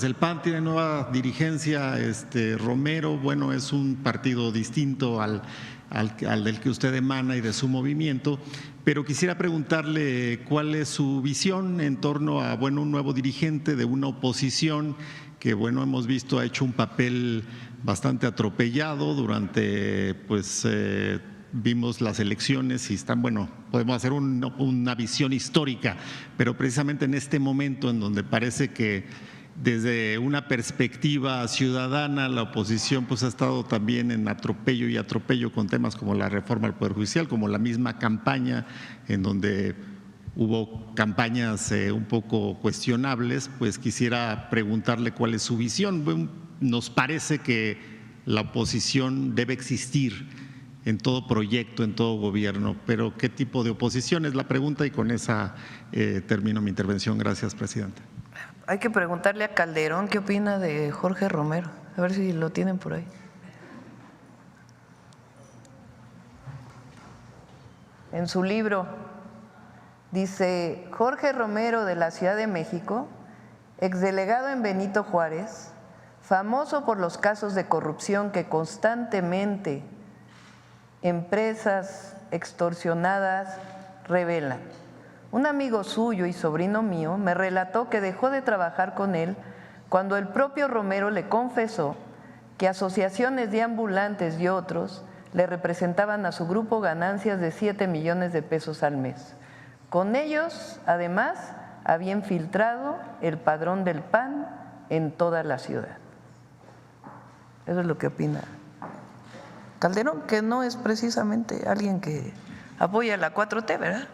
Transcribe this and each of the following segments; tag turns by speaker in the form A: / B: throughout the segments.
A: El PAN tiene nueva dirigencia, Romero, bueno, es un partido distinto al del que usted emana y de su movimiento, pero quisiera preguntarle cuál es su visión en torno a, bueno, un nuevo dirigente de una oposición que, bueno, hemos visto ha hecho un papel bastante atropellado durante, pues, vimos las elecciones y están, bueno, podemos hacer una visión histórica, pero precisamente en este momento en donde parece que desde una perspectiva ciudadana, la oposición pues ha estado también en atropello y atropello con temas como la reforma al Poder Judicial, como la misma campaña en donde hubo campañas un poco cuestionables. Pues quisiera preguntarle cuál es su visión. Bueno, nos parece que la oposición debe existir en todo proyecto, en todo gobierno, pero ¿qué tipo de oposición? Es la pregunta y con esa termino mi intervención. Gracias, presidente.
B: Hay que preguntarle a Calderón qué opina de Jorge Romero, a ver si lo tienen por ahí. En su libro dice: Jorge Romero, de la Ciudad de México, exdelegado en Benito Juárez, famoso por los casos de corrupción que constantemente empresas extorsionadas revelan. Un amigo suyo y sobrino mío me relató que dejó de trabajar con él cuando el propio Romero le confesó que asociaciones de ambulantes y otros le representaban a su grupo ganancias de 7 millones de pesos al mes. Con ellos, además, había infiltrado el padrón del PAN en toda la ciudad. Eso es lo que opina Calderón, que no es precisamente alguien que apoya la 4T, ¿verdad?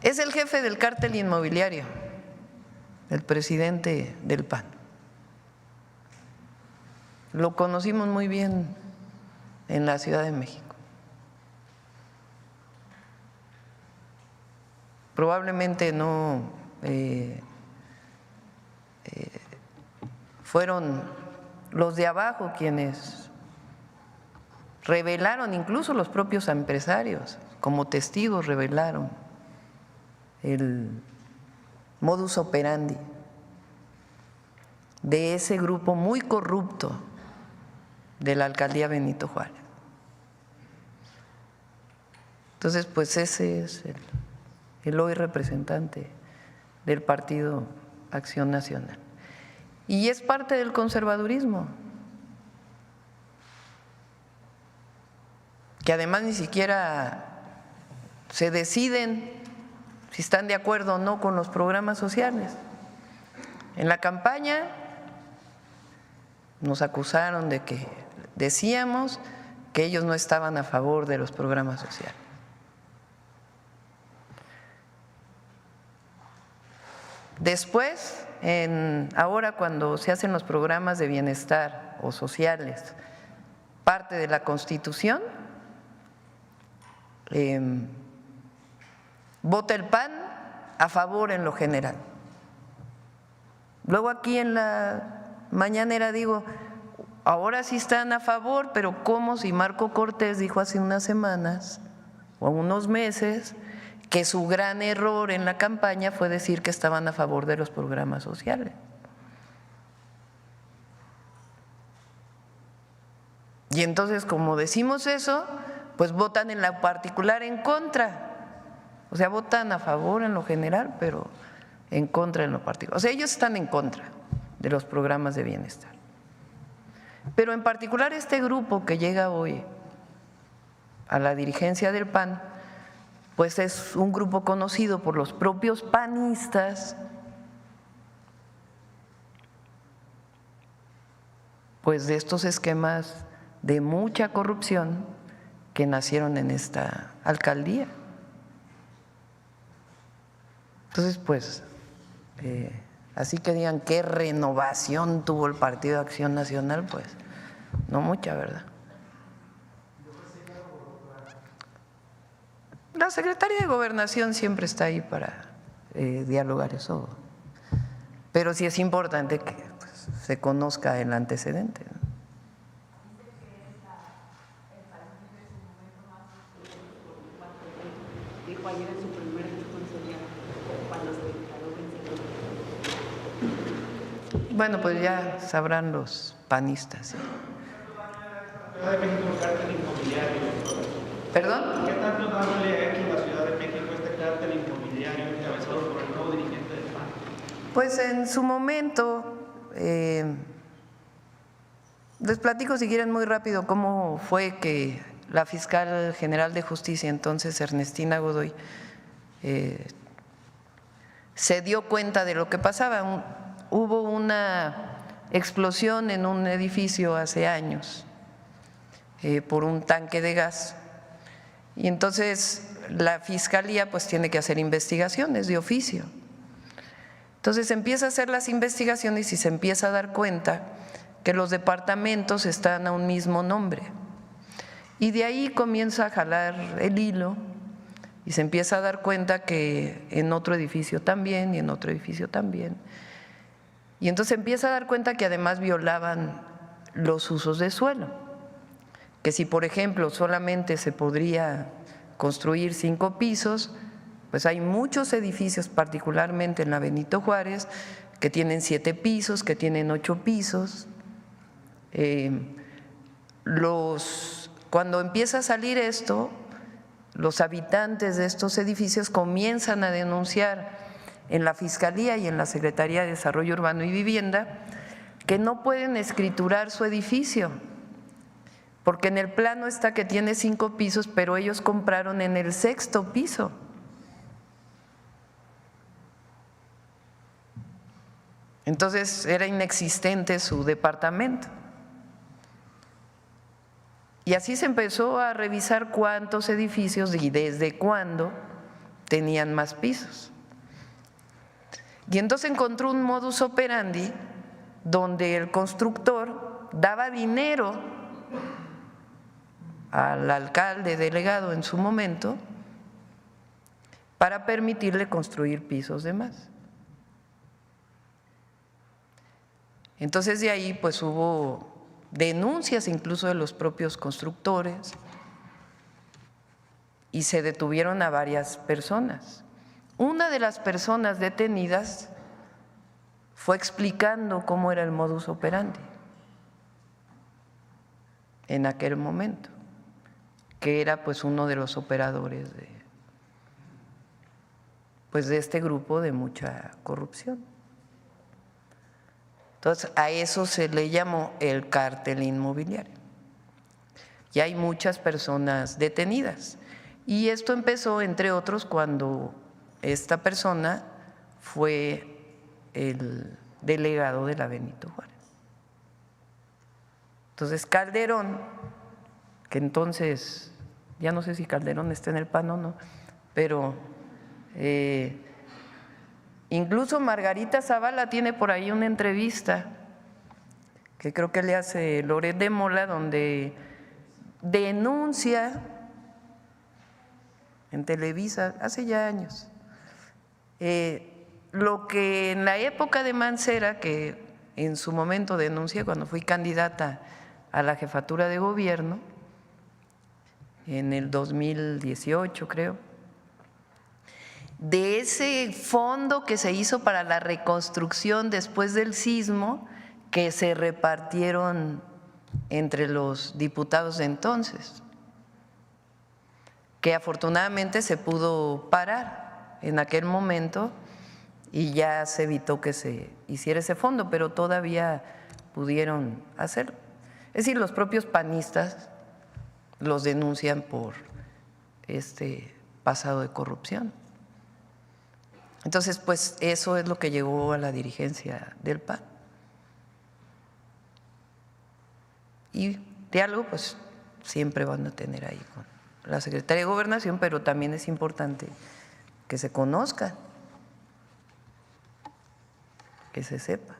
B: Es el jefe del cártel inmobiliario, el presidente del PAN. Lo conocimos muy bien en la Ciudad de México. Probablemente no fueron los de abajo quienes revelaron, incluso los propios empresarios, como testigos revelaron el modus operandi de ese grupo muy corrupto de la alcaldía Benito Juárez. Entonces, pues ese es el hoy representante del Partido Acción Nacional. Y es parte del conservadurismo, que además ni siquiera se deciden si están de acuerdo o no con los programas sociales. En la campaña nos acusaron de que decíamos que ellos no estaban a favor de los programas sociales. Después, ahora cuando se hacen los programas de bienestar o sociales, parte de la Constitución, vota el PAN a favor en lo general. Luego aquí en la mañanera digo, ahora sí están a favor, pero ¿cómo si Marco Cortés dijo hace unas semanas o unos meses que su gran error en la campaña fue decir que estaban a favor de los programas sociales? Y entonces, como decimos eso, pues votan en lo particular en contra. O sea, votan a favor en lo general, pero en contra en lo particular. O sea, ellos están en contra de los programas de bienestar. Pero en particular este grupo que llega hoy a la dirigencia del PAN, pues es un grupo conocido por los propios panistas, pues de estos esquemas de mucha corrupción que nacieron en esta alcaldía. Entonces, pues, así que digan qué renovación tuvo el Partido de Acción Nacional, pues no mucha, ¿verdad? La Secretaría de Gobernación siempre está ahí para dialogar eso, pero sí es importante que pues, se conozca el antecedente, ¿no?
C: Dijo ayer en su primera responsabilidad cuando se declaró vencedor
B: Bueno, pues ya sabrán los panistas.
C: Ciudad de México, el cártel inmobiliario.
B: ¿Perdón?
C: ¿Qué tanto daño le ha hecho a la Ciudad de México este cártel inmobiliario encabezado por el nuevo dirigente del PAN?
B: Pues en su momento, les platico si quieren muy rápido cómo fue que la fiscal general de justicia, entonces Ernestina Godoy, se dio cuenta de lo que pasaba. Hubo una explosión en un edificio hace años por un tanque de gas y entonces la fiscalía pues tiene que hacer investigaciones de oficio. Entonces empieza a hacer las investigaciones y se empieza a dar cuenta que los departamentos están a un mismo nombre y de ahí comienza a jalar el hilo y se empieza a dar cuenta que en otro edificio también y en otro edificio también. Y entonces empieza a dar cuenta que además violaban los usos de suelo, que si por ejemplo solamente se podría construir 5 pisos, pues hay muchos edificios, particularmente en la Benito Juárez, que tienen 7 pisos, que tienen 8 pisos. Cuando empieza a salir esto, los habitantes de estos edificios comienzan a denunciar en la Fiscalía y en la Secretaría de Desarrollo Urbano y Vivienda que no pueden escriturar su edificio, porque en el plano está que tiene 5 pisos, pero ellos compraron en el 6º piso. Entonces era inexistente su departamento. Y así se empezó a revisar cuántos edificios y desde cuándo tenían más pisos. Y entonces encontró un modus operandi donde el constructor daba dinero al alcalde delegado en su momento para permitirle construir pisos de más. Entonces de ahí pues hubo denuncias incluso de los propios constructores y se detuvieron a varias personas. Una de las personas detenidas fue explicando cómo era el modus operandi en aquel momento, que era pues uno de los operadores de este grupo de mucha corrupción. Entonces a eso se le llamó el cártel inmobiliario. Y hay muchas personas detenidas. Y esto empezó, entre otros, cuando esta persona fue el delegado de la Benito Juárez. Entonces Calderón, que entonces, ya no sé si Calderón está en el PAN o no, pero incluso Margarita Zavala tiene por ahí una entrevista que creo que le hace Loret de Mola, donde denuncia en Televisa hace ya años lo que en la época de Mancera, que en su momento denuncié cuando fui candidata a la jefatura de gobierno en el 2018 creo, de ese fondo que se hizo para la reconstrucción después del sismo que se repartieron entre los diputados de entonces, que afortunadamente se pudo parar en aquel momento y ya se evitó que se hiciera ese fondo, pero todavía pudieron hacerlo. Es decir, los propios panistas los denuncian por este pasado de corrupción. Entonces, pues eso es lo que llegó a la dirigencia del PAN. Y diálogo, pues siempre van a tener ahí con la Secretaría de Gobernación, pero también es importante que se conozca, que se sepa.